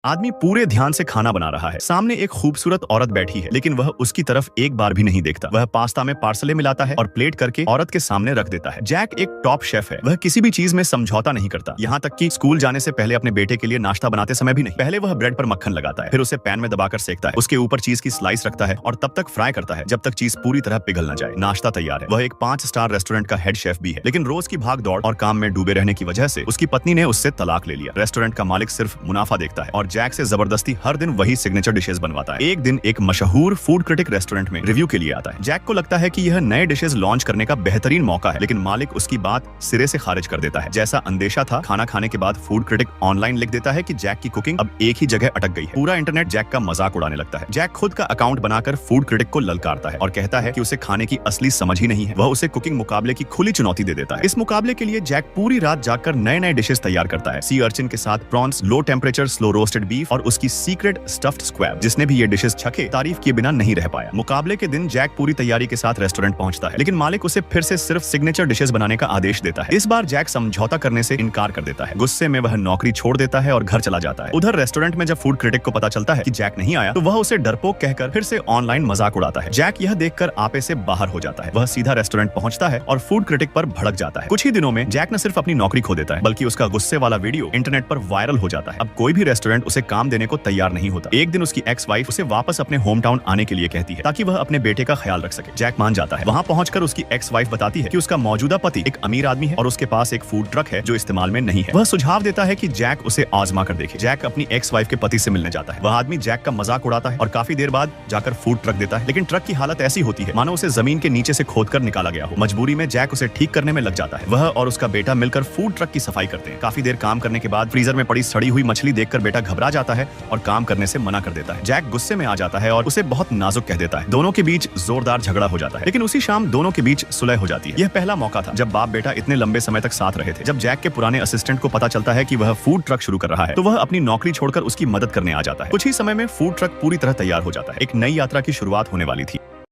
आदमी पूरे ध्यान से खाना बना रहा है। सामने एक खूबसूरत औरत बैठी है, लेकिन वह उसकी तरफ एक बार भी नहीं देखता। वह पास्ता में पार्सले मिलाता है और प्लेट करके औरत के सामने रख देता है। जैक एक टॉप शेफ है। वह किसी भी चीज में समझौता नहीं करता, यहाँ तक कि स्कूल जाने से पहले अपने बेटे के लिए नाश्ता बनाते समय भी नहीं। पहले वह ब्रेड पर मक्खन लगाता है, फिर उसे पैन में दबाकर सेकता है, उसके ऊपर चीज की स्लाइस रखता है और तब तक फ्राई करता है जब तक चीज पूरी तरह पिघल न जाए। नाश्ता तैयार है। वह एक 5 स्टार रेस्टोरेंट का हेड शेफ भी है, लेकिन रोज की भाग दौड़ और काम में डूबे रहने की वजह से उसकी पत्नी ने उससे तलाक ले लिया। रेस्टोरेंट का मालिक सिर्फ मुनाफा देखता है और जैक से जबरदस्ती हर दिन वही सिग्नेचर डिशेस बनवाता है। एक दिन एक मशहूर फूड क्रिटिक रेस्टोरेंट में रिव्यू के लिए आता है। जैक को लगता है कि यह नए डिशेस लॉन्च करने का बेहतरीन मौका है, लेकिन मालिक उसकी बात सिरे से खारिज कर देता है। जैसा अंदेशा था, खाना खाने के बाद फूड क्रिटिक ऑनलाइन लिख देता है कि जैक की कुकिंग अब एक ही जगह अटक गई है। पूरा इंटरनेट जैक का मजाक उड़ाने लगता है। जैक खुद का अकाउंट बनाकर फूड क्रिटिक को ललकारता है और कहता है कि उसे खाने की असली समझ ही नहीं है। वह उसे कुकिंग मुकाबले की खुली चुनौती दे देता है। इस मुकाबले के लिए जैक पूरी रात जागकर नए नए डिशेस तैयार करता है। सी अर्चिन के साथ prawns, low temperature slow roasted beef और उसकी सीक्रेट स्टफ्ड स्क्वैब। जिसने भी ये डिशेस चखे, तारीफ किए बिना नहीं रह पाया। मुकाबले के दिन जैक पूरी तैयारी के साथ रेस्टोरेंट पहुंचता है, लेकिन मालिक उसे फिर से सिर्फ सिग्नेचर डिशेस बनाने का आदेश देता है। इस बार जैक समझौता करने से इनकार कर देता है। गुस्से में वह नौकरी छोड़ देता है और घर चला जाता है। उधर रेस्टोरेंट में जब फूड क्रिटिक को पता चलता है कि जैक नहीं आया, तो वह उसे डरपोक कहकर फिर से ऑनलाइन मजाक उड़ाता है। जैक यह देखकर आपे से बाहर हो जाता है। वह सीधा रेस्टोरेंट पहुंचता है और फूड क्रिटिक पर भड़क जाता है। कुछ ही दिनों में जैक न सिर्फ अपनी नौकरी खो देता है, बल्कि उसका गुस्से वाला वीडियो इंटरनेट पर वायरल हो जाता है। अब कोई भी रेस्टोरेंट उसे काम देने को तैयार नहीं होता। एक दिन उसकी एक्स वाइफ उसे वापस अपने होम टाउन आने के लिए कहती है, ताकि वह अपने बेटे का ख्याल रख सके। जैक मान जाता है। वहाँ पहुंचकर उसकी एक्स वाइफ बताती है कि उसका मौजूदा पति एक अमीर आदमी है और उसके पास एक फूड ट्रक है जो इस्तेमाल में नहीं है। वह सुझाव देता है कि जैक उसे आजमा कर देखे। जैक अपनी एक्स वाइफ के पति से मिलने जाता है। वह आदमी जैक का मजाक उड़ाता है और काफी देर बाद जाकर फूड ट्रक देता है, लेकिन ट्रक की हालत ऐसी होती है मानो उसे जमीन के नीचे से खोदकर निकाला गया हो। मजबूरी में जैक उसे ठीक करने में लग जाता है। वह और उसका बेटा मिलकर फूड ट्रक की सफाई करते हैं। काफी देर काम करने के बाद फ्रीजर में पड़ी सड़ी हुई मछली देखकर बेटा घबरा जाता है और काम करने से मना कर देता है। जैक गुस्से में आ जाता है और उसे बहुत नाजुक कह देता है। दोनों के बीच जोरदार झगड़ा हो जाता है, लेकिन उसी शाम दोनों के बीच सुलह हो जाती है। यह पहला मौका था जब बाप बेटा इतने लंबे समय तक साथ रहे थे। जब जैक के पुराने असिस्टेंट को पता चलता है कि वह फूड ट्रक शुरू कर रहा है, तो वह अपनी नौकरी छोड़कर उसकी मदद करने आ जाता है। कुछ ही समय में फूड ट्रक पूरी तरह तैयार हो जाता है। एक नई यात्रा की शुरुआत होने वाली थी।